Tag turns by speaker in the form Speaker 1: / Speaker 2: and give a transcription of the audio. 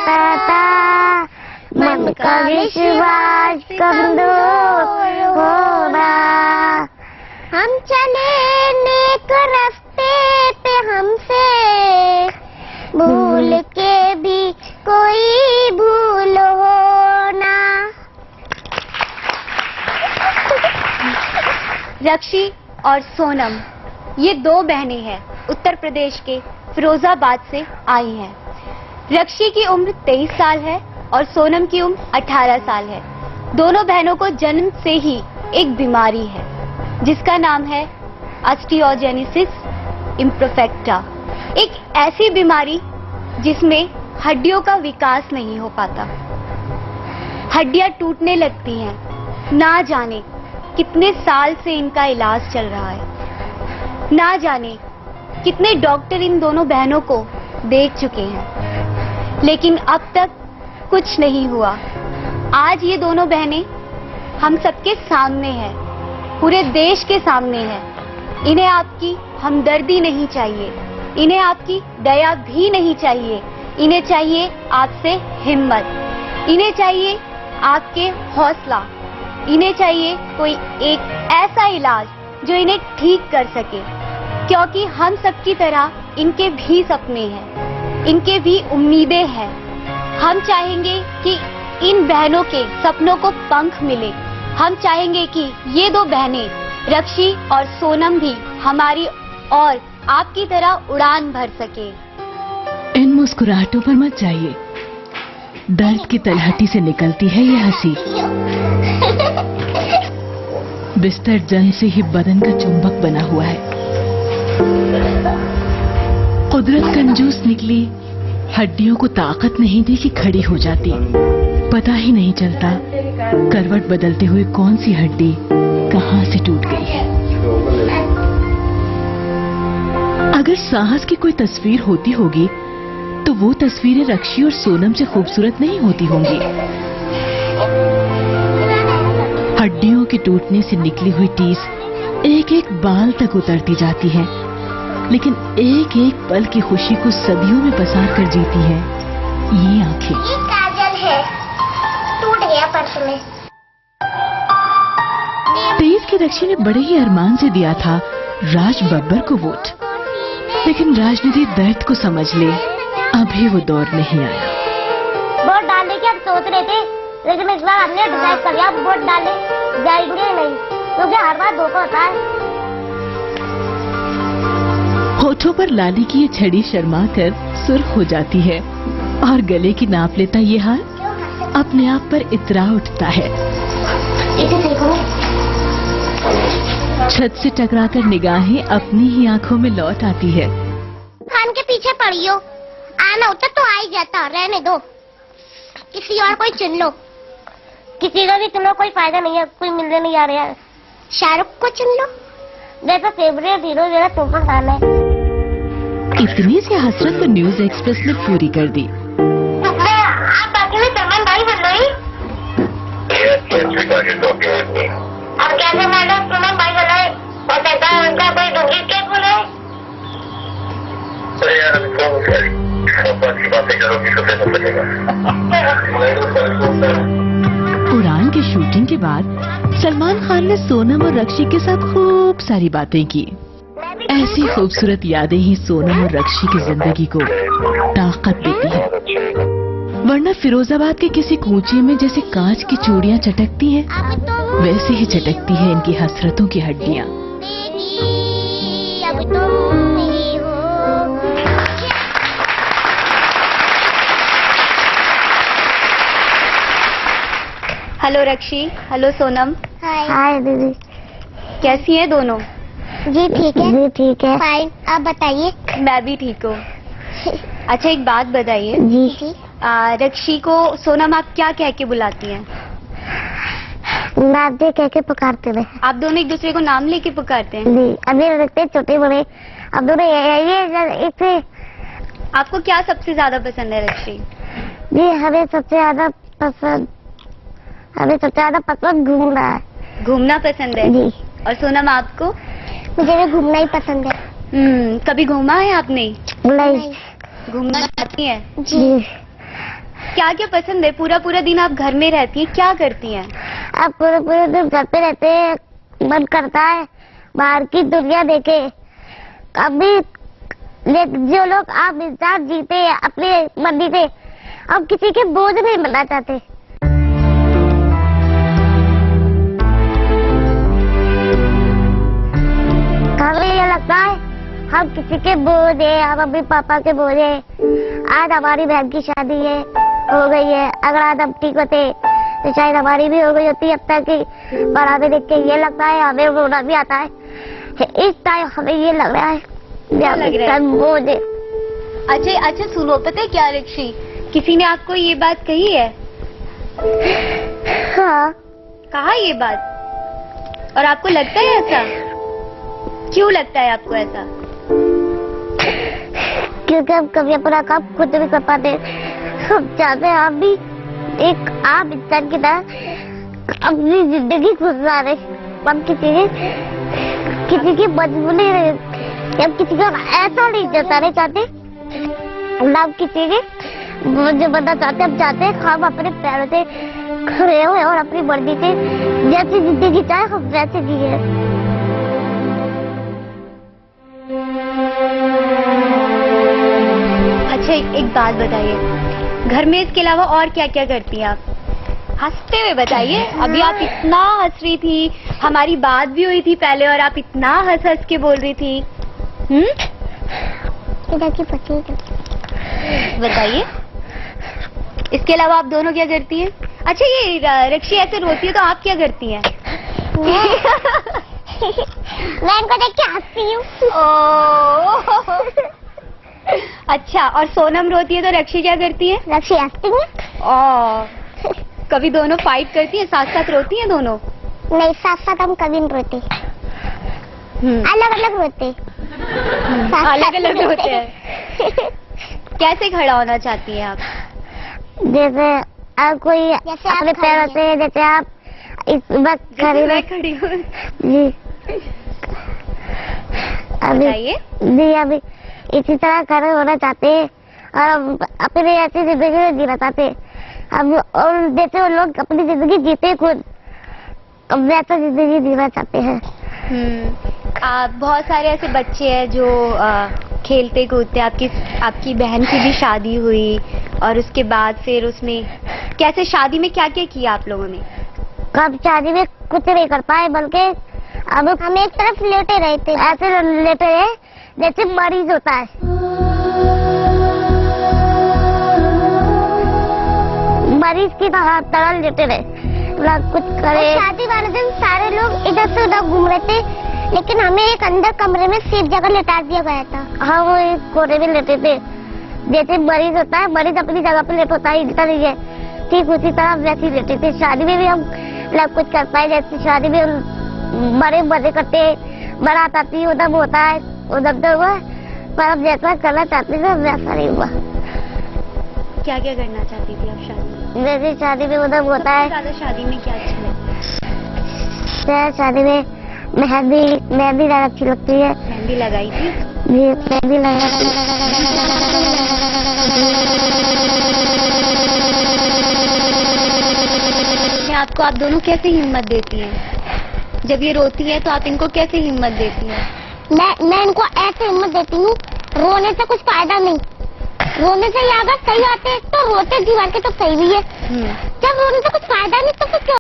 Speaker 1: पता, मन का विश्वास कमजोर होना। हम चले नेक रास्ते पे हमसे भूल के भी कोई भूल होना।
Speaker 2: रक्षी और सोनम ये दो बहनें हैं, उत्तर प्रदेश के फिरोजाबाद से आई हैं। रक्षी की उम्र 23 साल है और सोनम की उम्र 18 साल है। दोनों बहनों को जन्म से ही एक बीमारी है जिसका नाम है ऑस्टियोजेनेसिस इम्परफेक्टा। एक ऐसी बीमारी जिसमें हड्डियों का विकास नहीं हो पाता, हड्डियां टूटने लगती हैं। ना जाने कितने साल से इनका इलाज चल रहा है, ना जाने कितने डॉक्टर इन दोनों बहनों को देख चुके हैं, लेकिन अब तक कुछ नहीं हुआ। आज ये दोनों बहनें हम सबके सामने हैं, पूरे देश के सामने हैं। इन्हें आपकी हमदर्दी नहीं चाहिए, इन्हें आपकी दया भी नहीं चाहिए, इन्हें चाहिए आपसे हिम्मत, इन्हें चाहिए आपके हौसला, इन्हें चाहिए कोई एक ऐसा इलाज जो इन्हें ठीक कर सके। क्योंकि हम सबकी तरह इनके भी सपने हैं, इनके भी उम्मीदें हैं। हम चाहेंगे कि इन बहनों के सपनों को पंख मिले। हम चाहेंगे कि ये दो बहनें रक्षी और सोनम भी हमारी और आपकी तरह उड़ान भर सके।
Speaker 3: इन मुस्कुराहटों पर मत जाइए, दर्द की तलहटी से निकलती है ये हंसी। बिस्तर जंग से ही बदन का चुंबक बना हुआ है। कुदरत कंजूस निकली, हड्डियों को ताकत नहीं दी कि खड़ी हो जाती। पता ही नहीं चलता करवट बदलते हुए कौन सी हड्डी कहां से टूट गई है। अगर साहस की कोई तस्वीर होती होगी तो वो तस्वीरें रक्षी और सोनम से खूबसूरत नहीं होती होंगी। हड्डियों के टूटने से निकली हुई टीस एक एक बाल तक उतरती जाती है, लेकिन एक एक पल की खुशी को सदियों में पसार कर जीती है ये आंखें।
Speaker 1: ये काजल है, टूट गया पर्स में।
Speaker 3: 23 की रक्षी ने बड़े ही अरमान से दिया था राज बब्बर को वोट, लेकिन राजनीति दर्द को समझ ले, अभी वो दौर नहीं आया।
Speaker 1: वोट डालने की हम सोच रहे थे, लेकिन इस बार हमने डिसाइड कर लिया वोट डालने जाएंगे नहीं, क्योंकि हर बार धोखा होता है।
Speaker 3: होठों पर लाली की ये छड़ी शर्मा कर सुर्ख हो जाती है और गले की नाप लेता ये हाल अपने आप पर इतरा उठता है। छत से टकराकर निगाहें अपनी ही आंखों में लौट आती है।
Speaker 1: खान के पीछे पड़ियो, आना होता तो आ ही जाता, रहने दो, किसी और कोई चुन लो। किसी का भी चुनो, कोई फायदा नहीं है, कोई मिलने नहीं आ रहा है। शाहरुख को चुन लो, जैसा फेवरेट हीरो मेरा सुपर फैन है।
Speaker 3: इतनी सी हसरत तो न्यूज एक्सप्रेस ने पूरी कर दी।
Speaker 1: आप बाकी में सलमान भाई बन रही? और कैसे मैडम सलमान भाई बनाए और सरकार उनका कोई डुप्लीकेट बनाए?
Speaker 3: उड़ान की शूटिंग के बाद सलमान खान ने सोनम और रक्षी के साथ खूब सारी बातें की। ऐसी खूबसूरत यादें ही सोनम और रक्षी की जिंदगी को ताकत देती है, वरना फिरोजाबाद के किसी कूचे में जैसे कांच की चूड़ियां चटकती हैं, वैसे ही चटकती है इनकी हसरतों की हड्डियां।
Speaker 2: Hello Rakshi, hello Sonam.
Speaker 1: Hi दीदी,
Speaker 2: कैसी हैं दोनों?
Speaker 1: जी ठीक है। जी ठीक है, फाइन। आप बताइए।
Speaker 2: मैं भी ठीक हूँ। अच्छा एक बात बताइए
Speaker 1: जी।
Speaker 2: रक्षी को सोनम आप क्या कह के बुलाती हैं?
Speaker 1: नाम दे कह के पुकारते रहे।
Speaker 2: आप दोनों एक दूसरे को नाम लेके पुकारते हैं?
Speaker 1: जी, अभी रखते छोटे बड़े, अब दोनों ये
Speaker 2: आपको क्या सबसे ज्यादा पसंद है रक्षी?
Speaker 1: जी हमें सबसे ज्यादा पसंद घूमना है।
Speaker 2: घूमना पसंद है
Speaker 1: जी।
Speaker 2: और सोनम आपको?
Speaker 1: मुझे भी घूमना ही पसंद है।
Speaker 2: कभी घूमा है आपने?
Speaker 1: नहीं।
Speaker 2: घूमना चाहती है?
Speaker 1: जी
Speaker 2: क्या क्या पसंद है? पूरा पूरा दिन आप घर में रहती हैं, क्या करती हैं?
Speaker 1: अब पूरे पूरे दिन घर पे रहते हैं, मन करता है बाहर की दुनिया देखे। अभी जो लोग आप इंसान जीते हैं अपने मर्जी से, अब किसी के बोझ नहीं बनना चाहते। हमें ये लगता है हम किसी के बोझ है, हम अपने पापा के बोझ है। आज हमारी बहन की शादी है, हो गई है, अगर आज हम ठीक होते तो शायद हमारी भी हो गई होती अब तक की। पर हमें देख के ये लगता है, हमें रोना भी आता है। इस टाइम हमें ये लग रहा है
Speaker 2: लग रहा है?
Speaker 1: बोझ है।
Speaker 2: अच्छा सुनो, पता है क्या रक्षी, किसी ने आपको ये बात कही है?
Speaker 1: हाँ,
Speaker 2: कहा ये बात? और आपको लगता है ऐसा? क्यों लगता है आपको ऐसा?
Speaker 1: क्योंकि हम कभी अपना काम खुद भी कर पाते। हम चाहते हैं आप भी एक आम इंसान की तरह अपनी जिंदगी गुजारे। हम किसी की मजबूरी नहीं, हम किसी का ऐसा नहीं जताना चाहते। हम किसी के जो बनना चाहते, हम चाहते हैं हम अपने पैरों से खड़े हुए और अपनी मर्जी से जैसी जिंदगी चाहे हम वैसे जिए।
Speaker 2: अच्छा एक बात बताइए, घर में इसके अलावा और क्या क्या करती हैं आप? हंसते हुए बताइए। अभी आप इतना हंस रही थी, हमारी बात भी हुई थी पहले और आप इतना हंस हंस के बोल रही थी। बताइए, इसके अलावा आप दोनों क्या करती हैं? अच्छा ये रक्षी ऐसे रोती है तो आप क्या करती हैं?
Speaker 1: मैं इनको देख के हंसती हूँ।
Speaker 2: अच्छा, और सोनम रोती है तो रक्षी क्या करती है?
Speaker 1: रक्षी हंसती है।
Speaker 2: कभी दोनों फाइट करती है, साथ साथ रोती हैं दोनों?
Speaker 1: नहीं, साथ साथ हम कभी नहीं रोते, अलग अलग रोते।
Speaker 2: अलग अलग रोते हैं। कैसे खड़ा होना चाहती हैं आप?
Speaker 1: जैसे आप कोई अपने पैरों से, जैसे आप इस वक्त खड़ी
Speaker 2: हूँ
Speaker 1: जी। अभी इसी तरह खड़े होना चाहते हैं और हम अपनी ऐसी जिंदगी जीना चाहते हैं। हम और जैसे वो लोग अपनी जिंदगी जीते खुद, हम वैसा जिंदगी जीना चाहते हैं।
Speaker 2: बहुत सारे ऐसे बच्चे हैं जो खेलते कूदते। आपकी बहन की भी शादी हुई और उसके बाद फिर उसमें कैसे, शादी में क्या क्या किया आप लोगों ने?
Speaker 1: कब शादी में कुछ नहीं कर पाए, बल्कि अब हम एक तरफ लेटे रहे थे, ऐसे लेटे रहे जैसे मरीज होता है। मरीज की तरह लेटे रहे, कुछ करे। शादी वाले दिन सारे लोग इधर से उधर घूम रहे थे, लेकिन हमें एक अंदर कमरे में सेफ जगह लेटा दिया गया था। हम एक कोने में लेटे थे, जैसे मरीज होता है, मरीज अपनी जगह पे लेट होता है, हिलता नहीं है, ठीक उसी तरह वैसे लेटे थे। शादी में भी हम कुछ कर पाए, जैसे शादी में हम बड़े मजे करते, बारात आती है, उधम होता है, उधम तो हुआ, पर हम जैसा करना चाहते थे वैसा नहीं हुआ।
Speaker 2: क्या क्या करना चाहती थी आप शादी में?
Speaker 1: जैसे शादी में उधम होता है।
Speaker 2: ज्यादा शादी में क्या अच्छा लगता?
Speaker 1: शादी में मेहंदी ज्यादा अच्छी लगती है।
Speaker 2: मेहंदी लगाई थी
Speaker 1: जी, मेहंदी लगाई।
Speaker 2: आपको आप दोनों कैसे हिम्मत देती हैं? जब ये रोती है तो आप इनको कैसे हिम्मत देती हैं?
Speaker 1: मैं इनको ऐसे हिम्मत देती हूँ, रोने से कुछ फायदा नहीं। रोने से अगर सही आते तो रोते जीवन के तो सही भी है। जब रोने से कुछ फायदा नहीं तो फिर क्यों